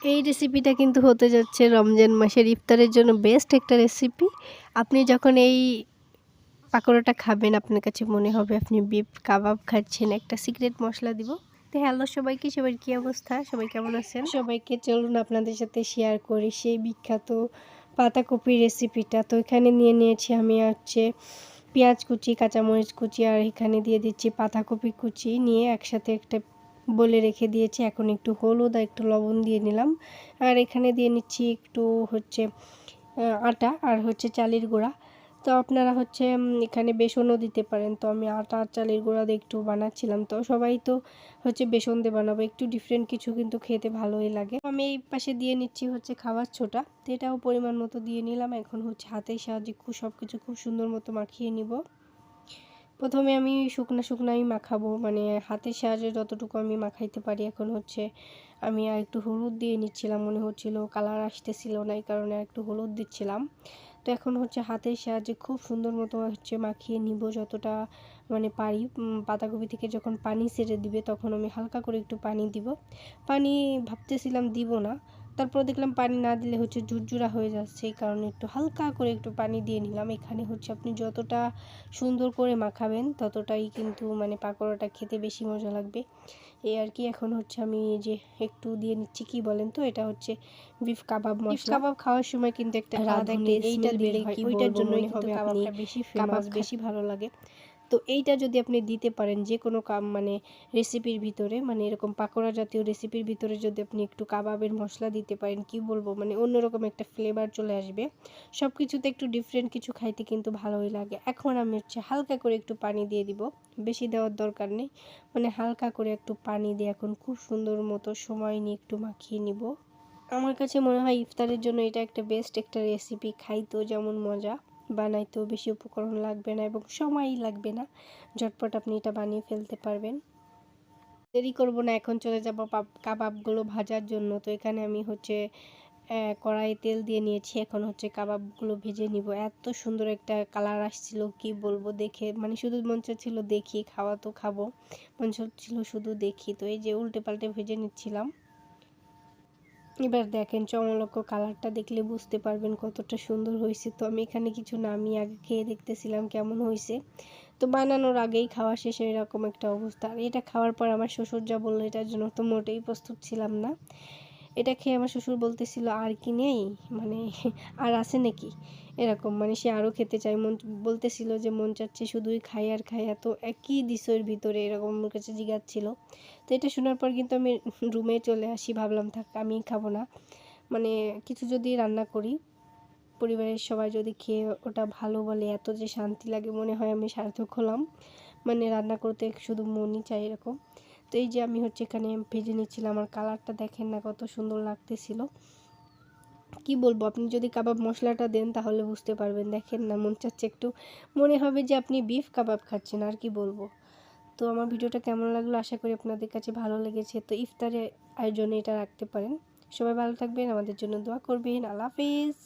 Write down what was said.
এই রেসিপিটা কিন্তু হতে যাচ্ছে রমজান মাসের ইফতারের জন্য বেস্ট একটা রেসিপি। আপনি যখন এই পাকোড়াটা খাবেন আপনার কাছে মনে হবে আপনি বিফ কাবাব খাচ্ছেন। একটা সিক্রেট মশলা দিব। তো হ্যালো সবাইকে, সবার কী অবস্থা, সবাই কেমন আছেন? সবাইকে চলুন আপনাদের সাথে শেয়ার করি সেই বিখ্যাত পাতাকপির রেসিপিটা। তো এখানে নিয়েছি আমি হচ্ছে পেঁয়াজ কুচি, কাঁচামরিচ কুচি, আর এখানে দিয়ে দিচ্ছি পাতাকপি কুচি, নিয়ে একসাথে একটা বলে রেখে দিয়েছি। এখন একটু হলুদ আর একটু লবণ দিয়ে নিলাম। আর এখানে দিয়ে নিচ্ছি একটু হচ্ছে আটা আর হচ্ছে চালের গুঁড়া। তো আপনারা হচ্ছে এখানে বেসনও দিতে পারেন। তো আমি আটা আর চালের গুঁড়া দিয়ে একটু বানাচ্ছিলাম। তো সবাই তো হচ্ছে বেসন দিয়ে বানাবো, একটু ডিফারেন্ট কিছু কিন্তু খেতে ভালোই লাগে। আমি এই পাশে দিয়ে নিচ্ছি হচ্ছে খাবার ছোটা। তো এটাও পরিমাণ মতো দিয়ে নিলাম। এখন হচ্ছে হাতের সাহায্যে সব কিছু খুব সুন্দর মতো মাখিয়ে নিব। প্রথমে আমি শুকনাই মাখাবো, মানে হাতের সাহায্যে যতটুকু আমি মাখাইতে পারি। এখন হচ্ছে আমি আর একটু হলুদ দিয়ে নিচ্ছিলাম, মনে হচ্ছিল কালার আসতেছিল না, এই কারণে আর একটু হলুদ দিচ্ছিলাম। তো এখন হচ্ছে হাতের সাহায্যে খুব সুন্দর মতো হচ্ছে মাখিয়ে নিব যতটা মানে পারি। পাতাকপি থেকে যখন পানি ছেড়ে দিবে তখন আমি হালকা করে একটু পানি দিব। পানি ভাবতেছিলাম দিব না, তারপর দেখলাম পানি না দিলে হচ্ছে ঝুরঝুরা হয়ে যাচ্ছে, এই কারণে একটু হালকা করে একটু পানি দিয়ে নিলাম। এখানে হচ্ছে আপনি যতটা সুন্দর করে মাখাবেন ততটাই কিন্তু মানে পাকোড়াটা খেতে বেশি মজা লাগবে, এই আর কি। এখন হচ্ছে আমি যে একটু দিয়ে নিচ্ছি, কি বলেন তো, এটা হচ্ছে বিফ কাবাব মশলা। কাবাব খাওয়ার সময় কিন্তু একটা আলাদা একটা এইটা দিলে কি ওইটার জন্যই কিন্তু কাবাবটা বেশি ফেমাস, বেশি ভালো লাগে। তো এইটা যদি আপনি দিতে পারেন যে কোনো মানে রেসিপির ভিতরে, মানে এরকম পাকোড়া জাতীয় রেসিপির ভিতরে যদি আপনি একটু কাবাবের মশলা দিতে পারেন, কি বলবো, মানে অন্যরকম একটা ফ্লেভার চলে আসবে। সব কিছুতে একটু ডিফারেন্ট কিছু খাইতে কিন্তু ভালোই লাগে। এখন আমি হচ্ছে হালকা করে একটু পানি দিয়ে দিব, বেশি দেওয়ার দরকার নেই, মানে হালকা করে একটু পানি দিয়ে এখন খুব সুন্দর মতো সময় নিয়ে একটু মাখিয়ে নিব। আমার কাছে মনে হয় ইফতারের জন্য এটা একটা বেস্ট একটা রেসিপি। খাইতেও যেমন মজা, বানাইতেও বেশি উপকরণ লাগবে না এবং সময়ই লাগবে না, ঝটপট আপনি এটা বানিয়ে ফেলতে পারবেন। দেরি করব না, এখন চলে যাব কাবাবগুলো ভাজার জন্য। তো এখানে আমি হচ্ছে কড়াইয়ে তেল দিয়ে নিয়েছি। এখন হচ্ছে কাবাবগুলো ভেজে নিব। এত সুন্দর একটা কালার আসছিল, কি বলবো, দেখে মানে শুধু মন চাচ্ছিল দেখি, খাওয়া তো খাবো, মন চাচ্ছিল শুধু দেখি। তো এই যে উল্টে পাল্টে ভেজে নিচ্ছিলাম। এবার দেখেন চমলক্ষ কালারটা দেখলে বুঝতে পারবেন কতটা সুন্দর হয়েছে। তো আমি এখানে কিছু না, আমি আগে খেয়ে দেখতেছিলাম কেমন হয়েছে। তো বানানোর আগেই খাওয়া শেষে এরকম একটা অবস্থা। আর এটা খাওয়ার পর আমার শ্বশুর যা বললো এটার জন্য তো মোটেই প্রস্তুত ছিলাম না। এটা খেয়ে আমার শ্বশুর বলতেছিল আর কি নেই, মানে আর আছে নাকি, এরকম, মানে সে আরও খেতে চায়, বলতেছিল যে মন চাচ্ছে শুধুই খাই আর খাই, এত একই দিশোর ভিতরে এরকম আমার কাছে জিগাচ্ছিল। তো এটা শোনার পর কিন্তু আমি রুমে চলে আসি, ভাবলাম থাক আমি খাবো না, মানে কিছু যদি রান্না করি পরিবারের সবাই যদি খেয়ে ওটা ভালো বলে, এত যে শান্তি লাগে, মনে হয় আমি সার্থক হলাম, মানে রান্না করতে শুধু মনই চাই এরকম। তো এই যে আমি হচ্ছে এখানে ভেজে নিচ্ছিলাম, আর কালারটা দেখেন না কত সুন্দর লাগতেছিল, কি বলবো। আপনি যদি কাবাব মশলাটা দেন তাহলে বুঝতে পারবেন, দেখেন না মন চাচ্ছে একটু, মনে হবে যে আপনি বিফ কাবাব খাচ্ছেন, আর কি বলবো। তো আমার ভিডিওটা কেমন লাগলো, আশা করি আপনাদের কাছে ভালো লেগেছে। তো ইফতারের আয়োজনে এটা রাখতে পারেন। সবাই ভালো থাকবেন, আমাদের জন্য দোয়া করবেন। আল্লাহ হাফেজ।